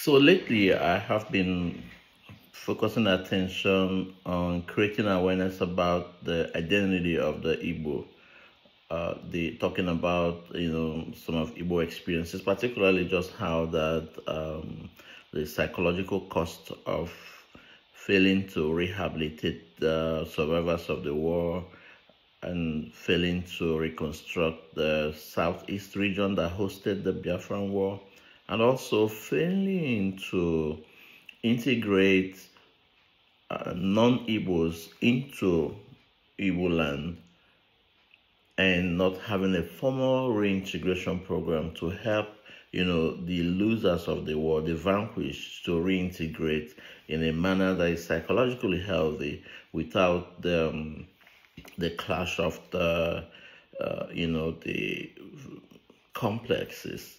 So lately, I have been focusing attention on creating awareness about the identity of the Igbo. The talking about some of Igbo experiences, particularly just how that the psychological cost of failing to rehabilitate the survivors of the war and failing to reconstruct the southeast region that hosted the Biafran War, and also failing to integrate non-Igbos into Igbo land and not having a formal reintegration program to help the losers of the war, the vanquished, to reintegrate in a manner that is psychologically healthy without the clash of the complexes,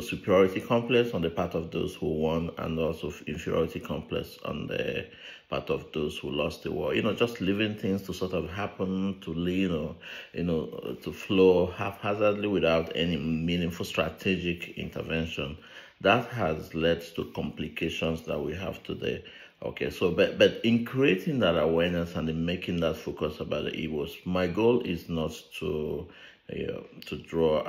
superiority complex on the part of those who won, and also inferiority complex on the part of those who lost the war. Just leaving things to sort of happen, to to flow haphazardly without any meaningful strategic intervention. That has led to complications that we have today. Okay, so but in creating that awareness and in making that focus about the Igbos, my goal is not to draw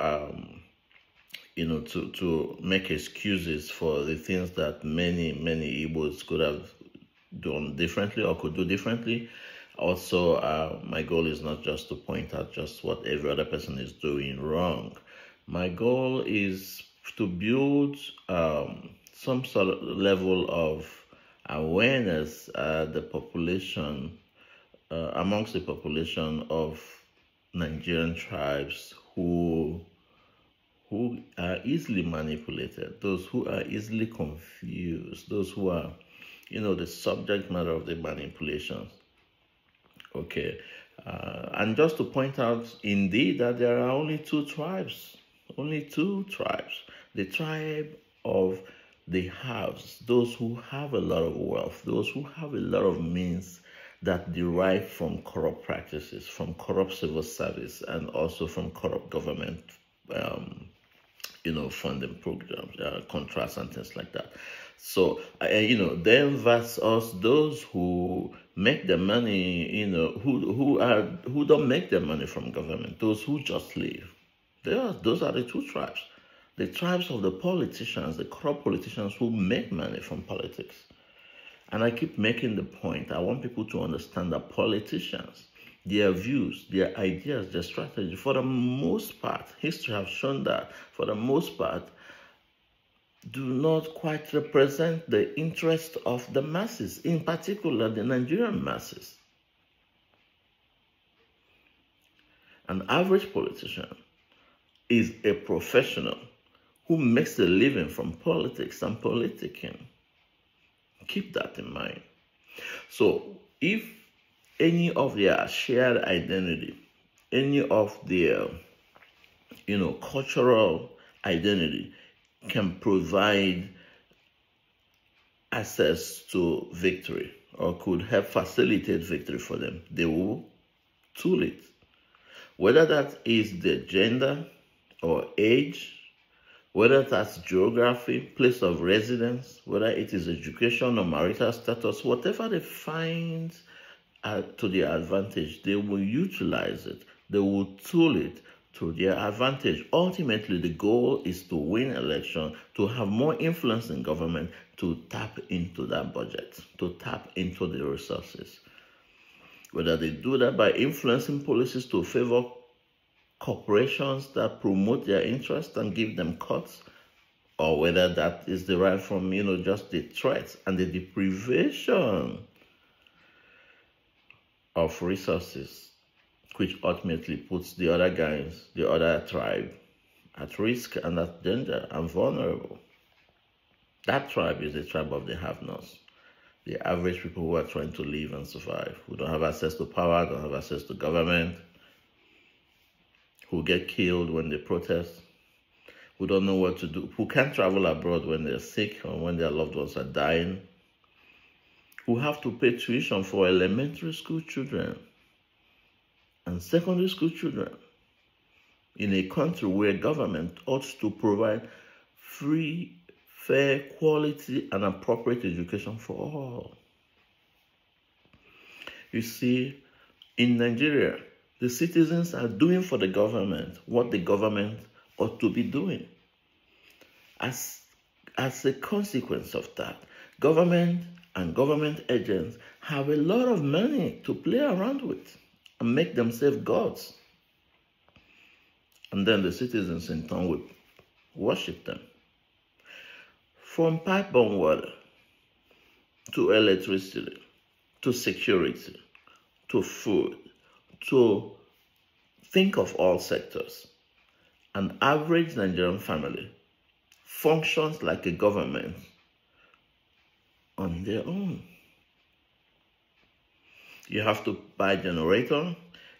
to make excuses for the things that many Igbos could have done differently or could do differently. Also, my goal is not just to point out just what every other person is doing wrong. My goal is to build some sort of level of awareness the population amongst the population of Nigerian tribes who are easily manipulated, those who are easily confused, those who are, the subject matter of the manipulations. Okay, and just to point out, indeed, that there are only two tribes, the tribe of the haves, those who have a lot of wealth, those who have a lot of means that derive from corrupt practices, from corrupt civil service, and also from corrupt government, funding programs, contracts, and things like that. So, then versus those who make the money, who don't make their money from government, those who just live. Those are the two tribes. The tribes of the politicians, the corrupt politicians who make money from politics. And I keep making the point, I want people to understand that politicians, their views, their ideas, their strategy, for the most part, history has shown that, for the most part, do not quite represent the interest of the masses, in particular the Nigerian masses. An average politician is a professional who makes a living from politics and politicking. Keep that in mind. So if any of their shared identity, any of their, cultural identity can provide access to victory or could help facilitate victory for them, they will tool it. Whether that is their gender or age, whether that's geography, place of residence, whether it is education or marital status, whatever they find to their advantage, they will utilize it. They will tool it to their advantage. Ultimately, the goal is to win election, to have more influence in government, to tap into that budget, to tap into the resources. Whether they do that by influencing policies to favor corporations that promote their interest and give them cuts, or whether that is derived from, just the threats and the deprivation of resources, which ultimately puts the other guys, the other tribe, at risk and at danger and vulnerable. That tribe is the tribe of the have-nots, the average people who are trying to live and survive, who don't have access to power, don't have access to government, who get killed when they protest, who don't know what to do, who can't travel abroad when they're sick or when their loved ones are dying, who have to pay tuition for elementary school children and secondary school children in a country where government ought to provide free fair, quality, and appropriate education for all. You see, in Nigeria, the citizens are doing for the government what the government ought to be doing. As a consequence of that, government and government agents have a lot of money to play around with and make themselves gods. And then the citizens in turn will worship them. From pipe-borne water, to electricity, to security, to food, to think of all sectors. An average Nigerian family functions like a government on their own. You have to buy a generator,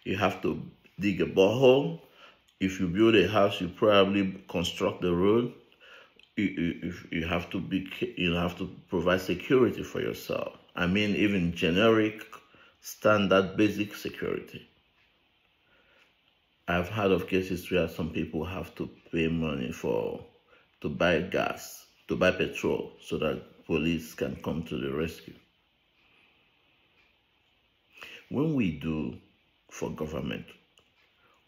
you have to dig a borehole. If you build a house, you probably construct the road. You have to provide security for yourself. I mean, even generic, standard, basic security. I've heard of cases where some people have to pay money to buy gas, to buy petrol, so that police can come to the rescue. When we do for government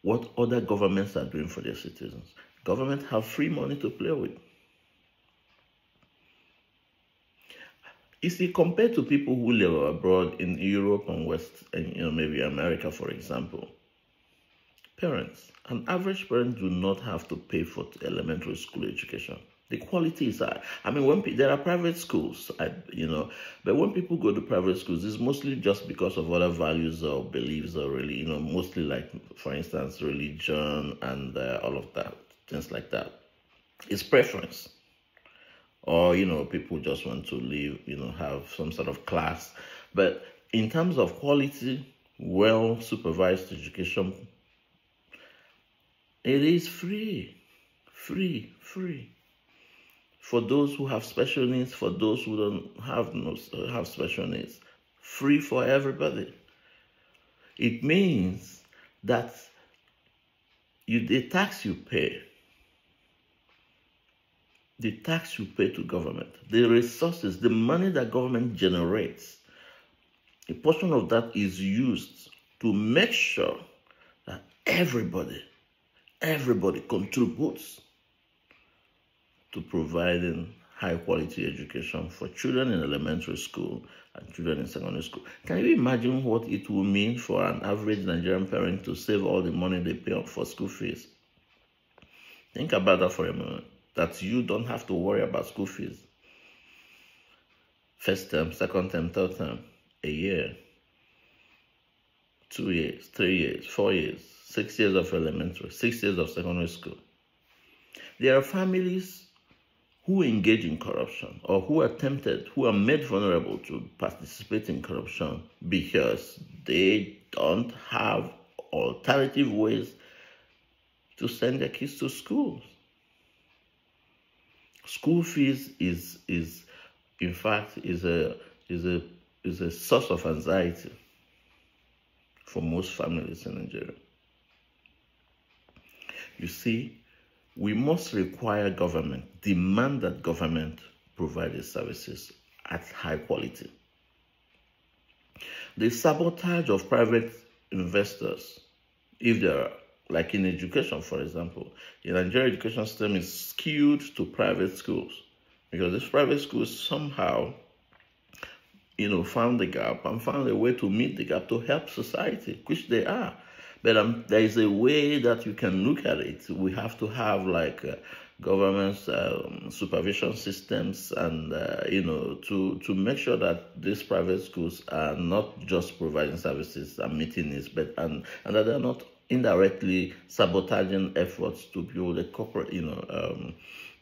what other governments are doing for their citizens, governments have free money to play with. You see, compared to people who live abroad in Europe and West, and maybe America, for example, parents, an average parent do not have to pay for elementary school education. The quality is high. I mean, there are private schools, but when people go to private schools, it's mostly just because of other values or beliefs, or really, mostly like, for instance, religion and all of that, things like that. It's preference. Or, people just want to live, have some sort of class. But in terms of quality, well-supervised education, it is free. For those who have special needs, for those who don't have special needs. Free for everybody. It means that the tax you pay, to government, the resources, the money that government generates, a portion of that is used to make sure that everybody contributes to providing high quality education for children in elementary school and children in secondary school. Can you imagine what it will mean for an average Nigerian parent to save all the money they pay for school fees? Think about that for a moment. That you don't have to worry about school fees. First term, second term, third term, a year, 2 years, 3 years, 4 years, 6 years of elementary, 6 years of secondary school. There are families who engage in corruption, or who are made vulnerable to participate in corruption because they don't have alternative ways to send their kids to schools. School fees is in fact a source of anxiety for most families in Nigeria. You see, we must require government, demand that government provide the services at high quality. The sabotage of private investors, if there are, like in education, for example, the Nigerian education system is skewed to private schools because these private schools somehow, found the gap and found a way to meet the gap to help society, which they are. But there is a way that you can look at it. We have to have government supervision systems and, to make sure that these private schools are not just providing services and meeting needs, and that they're not indirectly sabotaging efforts to build a corporate,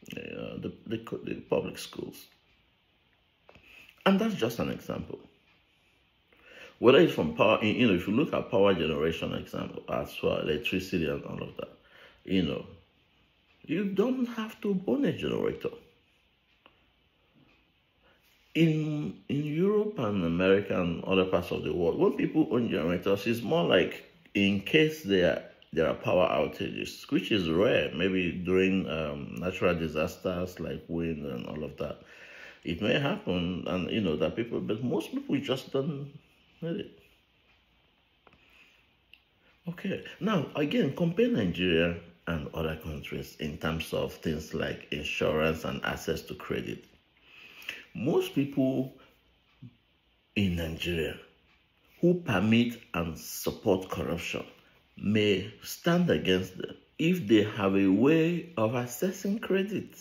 the public schools. And that's just an example. Whether it's from power, if you look at power generation example, as for electricity and all of that, you don't have to own a generator. In Europe and America and other parts of the world, when people own generators, it's more like in case there there are power outages, which is rare, maybe during natural disasters like wind and all of that. It may happen, and that people, but most people just don't need it. Okay, now again, compare Nigeria and other countries in terms of things like insurance and access to credit. Most people in Nigeria who permit and support corruption may stand against them if they have a way of accessing credit.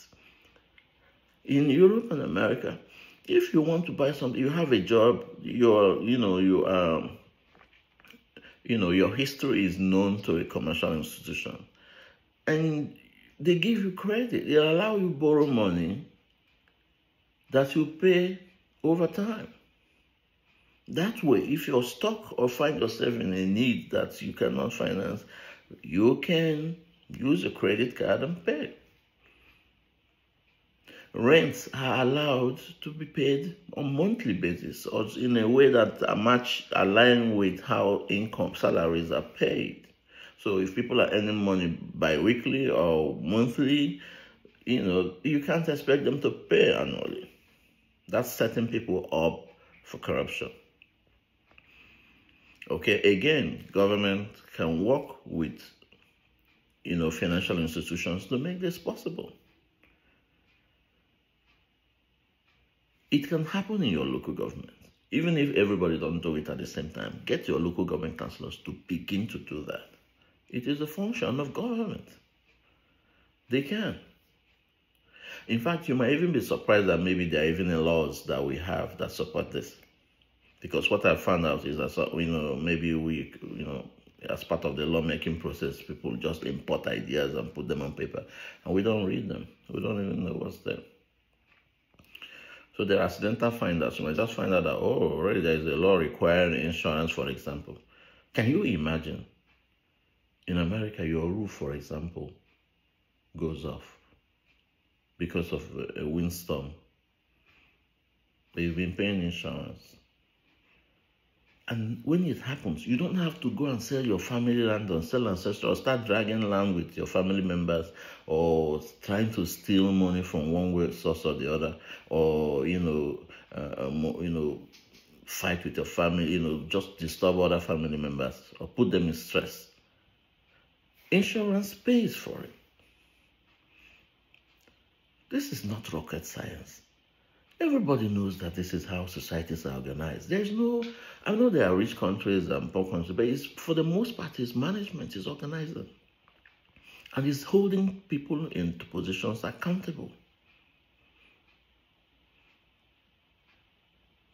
In Europe and America, if you want to buy something, you have a job, your history is known to a commercial institution, and they give you credit. They allow you borrow money that you pay over time. That way, if you're stuck or find yourself in a need that you cannot finance, you can use a credit card and pay. Rents are allowed to be paid on monthly basis or in a way that are much aligned with how salaries are paid. So if people are earning money bi-weekly or monthly, you can't expect them to pay annually. That's setting people up for corruption. Okay, again, government can work with, financial institutions to make this possible. It can happen in your local government. Even if everybody don't do it at the same time, get your local government councillors to begin to do that. It is a function of government. They can. In fact, you might even be surprised that maybe there are even laws that we have that support this. Because what I found out is that, maybe we, as part of the lawmaking process, people just import ideas and put them on paper. And we don't read them. We don't even know what's there. So they're accidental finders. You might just find out that, already there is a law requiring insurance, for example. Can you imagine? In America, your roof, for example, goes off because of a windstorm. They've been paying insurance. And when it happens, you don't have to go and sell your family land or sell ancestral or start dragging land with your family members or trying to steal money from one way source or the other, or fight with your family, just disturb other family members or put them in stress. Insurance pays for it. This is not rocket science. Everybody knows that this is how societies are organized. I know there are rich countries and poor countries, but for the most part, management is organizing. And it's holding people into positions accountable.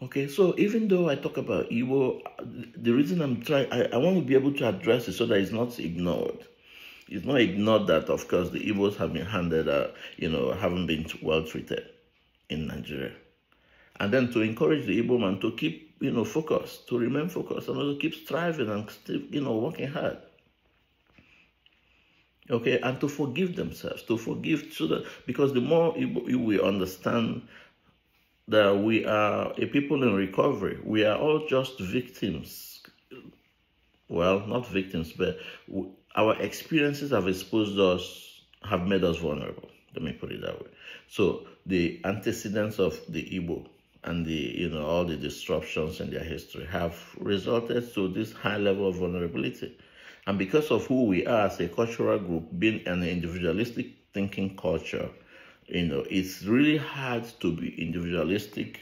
Okay, so even though I talk about Igbo, the reason I want to be able to address it so that it's not ignored. It's not ignored that, of course, the Igbos have been handed, haven't been well treated in Nigeria. And then to encourage the Igbo man to keep, focused, to remain focused, and also keep striving and still, working hard. Okay, and to forgive themselves, because the more we understand that we are a people in recovery, we are all just victims. Well, not victims, but our experiences have made us vulnerable. Let me put it that way. So the antecedents of the Igbo and all the disruptions in their history have resulted to this high level of vulnerability. And because of who we are as a cultural group, being an individualistic thinking culture, it's really hard to be individualistic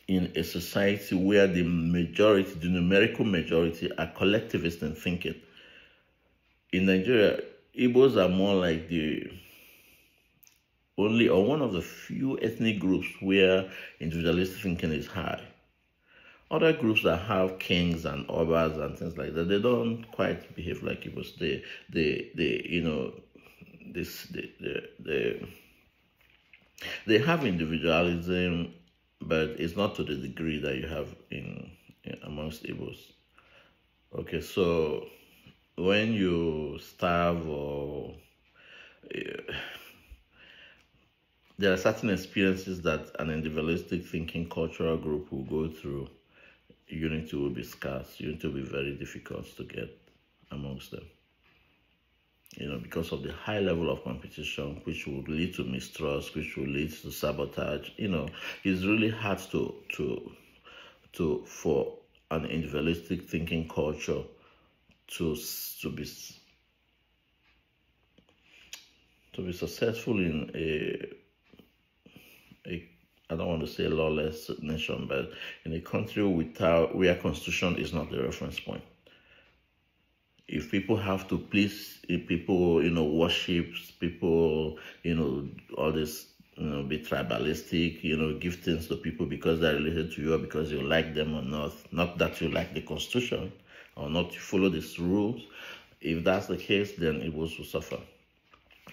in a society where the numerical majority are collectivist in thinking. In Nigeria, Igbos are more like one of the few ethnic groups where individualistic thinking is high. Other groups that have kings and obas and things like that, they don't quite behave like Igbos. They have individualism, but it's not to the degree that you have in amongst Igbos. Okay, so when you starve or there are certain experiences that an individualistic thinking cultural group will go through. Unity will be scarce. Unity will be very difficult to get amongst them. because of the high level of competition, which would lead to mistrust, which will lead to sabotage. It's really hard for an individualistic thinking culture to be successful in I don't want to say lawless nation, but in a country where constitution is not the reference point. If people have to please, if people, worship people, all this, be tribalistic, give things to people because they're related to you or because you like them or not that you like the constitution or not to follow these rules. If that's the case, then Igbos will suffer.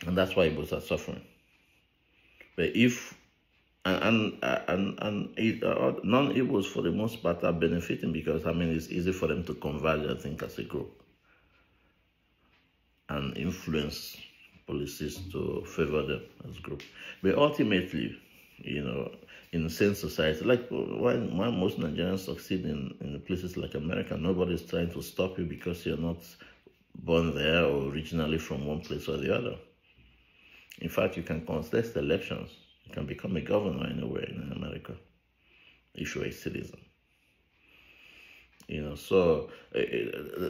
And that's why Igbos are suffering. But if non-Igbos for the most part are benefiting because it's easy for them to converge, I think, as a group and influence policies to favor them as a group. But ultimately, in a sane society, like why most Nigerians succeed in places like America, nobody's trying to stop you because you're not born there or originally from one place or the other. In fact, you can contest elections. You can become a governor anywhere in America if you're a citizen. So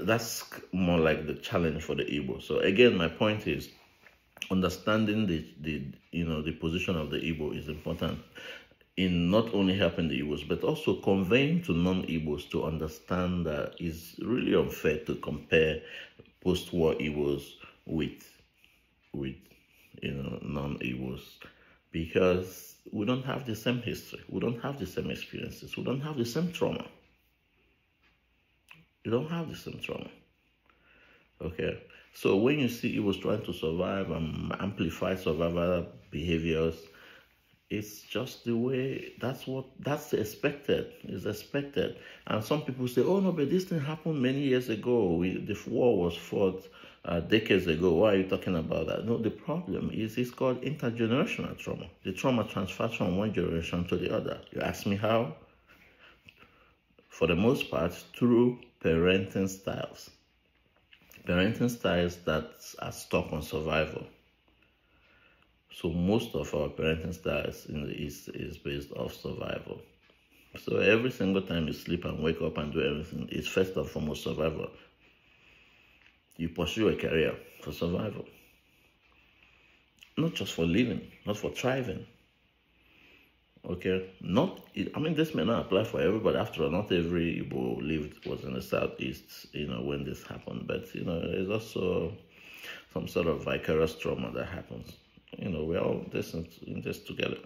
that's more like the challenge for the Igbo. So again, my point is understanding the position of the Igbo is important in not only helping the Igbos, but also conveying to non-Igbos to understand that it's really unfair to compare post-war Igbos with non-Igbos, because we don't have the same history, we don't have the same experiences, we don't have the same trauma. You don't have the same trauma. Okay? So when you see Igbos trying to survive and amplify survival behaviors, it's just the way, that's expected. It's expected. And some people say, oh no, but this thing happened many years ago. The war was fought decades ago. Why are you talking about that? No, the problem is it's called intergenerational trauma. The trauma transfers from one generation to the other. You ask me how? For the most part, through parenting styles. Parenting styles that are stuck on survival. So most of our parenting styles in the East is based off survival. So every single time you sleep and wake up and do everything, it's first and foremost survival. You pursue a career for survival. Not just for living, not for thriving. Okay, this may not apply for everybody. After all, not every Igbo was in the Southeast, when this happened. But, there's also some sort of vicarious trauma that happens. We're all in this together.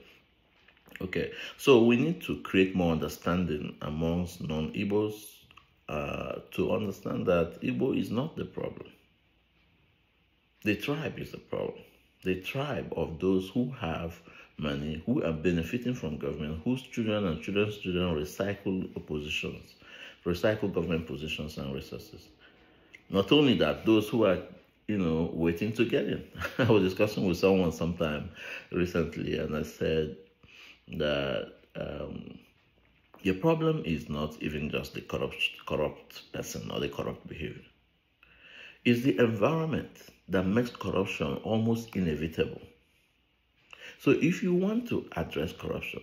Okay, so we need to create more understanding amongst non-Igbos to understand that Igbo is not the problem. The tribe is the problem. The tribe of those who have money, who are benefiting from government, whose children and children's children recycle government positions and resources. Not only that, those who are, waiting to get in. I was discussing with someone sometime recently, and I said that the problem is not even just the corrupt person or the corrupt behavior. It's the environment that makes corruption almost inevitable. So if you want to address corruption,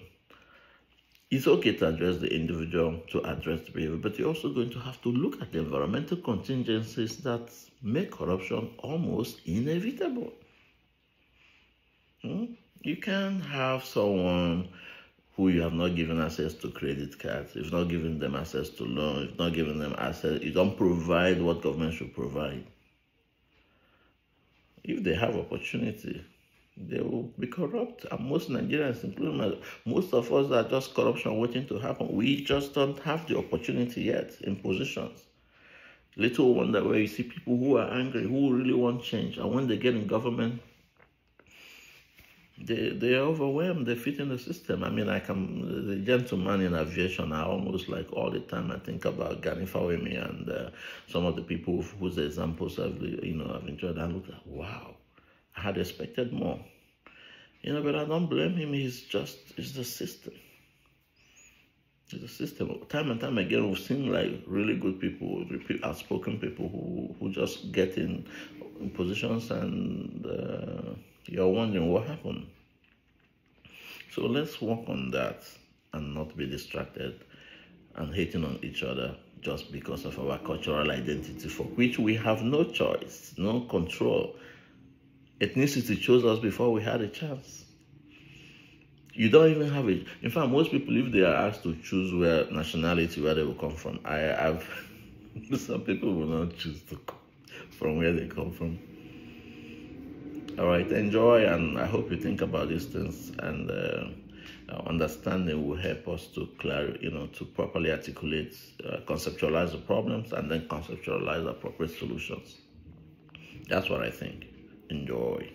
it's okay to address the individual, to address the behavior, but you're also going to have to look at the environmental contingencies that make corruption almost inevitable. You can have someone who you have not given access to credit cards, you've not given them access to loans, you've not given them access, you don't provide what government should provide. If they have opportunity, they will be corrupt. And most Nigerians, including most of us, are just corruption waiting to happen. We just don't have the opportunity yet in positions. Little wonder where you see people who are angry, who really want change, and when they get in government, they are overwhelmed, they fit in the system. The gentleman in aviation, I almost like all the time I think about Gani Fawemi and some of the people whose examples I've enjoyed. I look at, wow, I had expected more. But I don't blame him, it's the system. It's a system. Time and time again, we've seen like really good people, outspoken people who just get in positions, and you're wondering what happened. So let's work on that and not be distracted and hating on each other just because of our cultural identity, for which we have no choice, no control. Ethnicity chose us before we had a chance. You don't even have it. In fact, most people, if they are asked to choose where nationality, where they will come from, some people will not choose to come from where they come from. All right, enjoy, and I hope you think about these things, and understanding will help us to to properly articulate, conceptualize the problems, and then conceptualize appropriate solutions. That's what I think. Enjoy.